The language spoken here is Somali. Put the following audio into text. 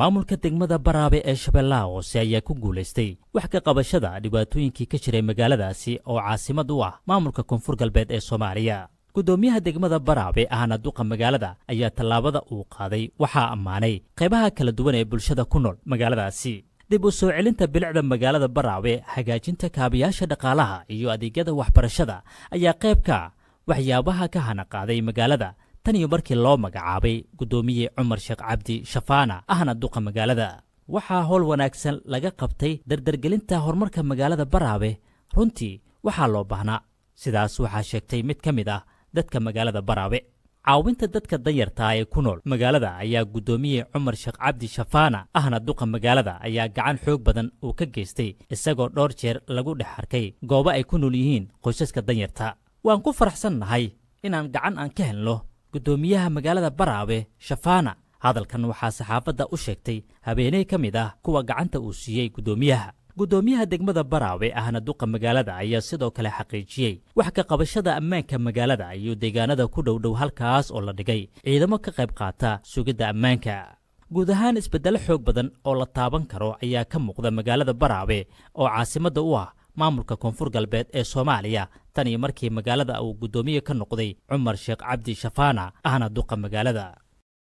maamulka degmada Baraawe ee Shabeellaha Hoose ayaa ku guuleystay wax ka qabashada dhibaatooyinkii ka jiray magaaladaasi oo caasimad u ah maamulka Koonfur Galbeed ee Soomaaliya. Gudoomiyaha degmada Baraawe ahna duqa magaalada ayaa tallaabada uu qaaday waxaa ammaanay qaybaha kala duwan ee bulshada ku nool magaaladaasi. dib u soo celinta bilicda magaalada Baraawe, hagaajinta kaabayaasha dhaqaalaha iyo adeegyada waxbarashada ayaa qayb ka waxyaabaha ka hana qaaday magaalada tan iyo markii loo magacaabay gudoomiye Cumar Sheekh Cabdi Shafaana ahna duqa magaalada. waxaa howl wanaagsan laga qabtay dardargelinta horumarka magaalada Baraawe. runtii waxaa loo baahnaa, sidaas waxaa sheegtay mid ka mid ah dadka magaalada Baraawe. caawinta dadka danyarta ee ku nool magaalada ayaa gudoomiye Cumar Sheekh Cabdi Shafaana ahna duqa magaalada ayaa gacan xoog badan uu ka geystay, isagoo dhowr jeer lagu dhex arkay goobo ay ku nool yihiin qoysaska danyarta. waan ku faraxsannahay inaan gacan aan ka helno gudoomiyaha magaalada Baraawe Shafaana. hadalkan waxaa saxaafadda u sheegtay habeenay ka mid ah kuwa gacanta uu siiyey gudoomiyaha degmada Baraawe ahna duqa magaalada ayaa sidoo kale xaqiijiyey wax ka qabashada ammaanka magaalada iyo deegaanada ku dhow halkaas oo la dhigay ciidamo ka qayb qaata sugidda ammaanka. guud ahaan isbedelo xoog badan oo la taaban karo ayaa ka muuqda magaalada Baraawe oo caasimadda u ah maamulka Koonfur Galbeed ee Soomaaliya tan iyo markii magaalada uu gudoomiye ka noqday Cumar Sheekh Cabdi Shafaana ahna duqa magaalada.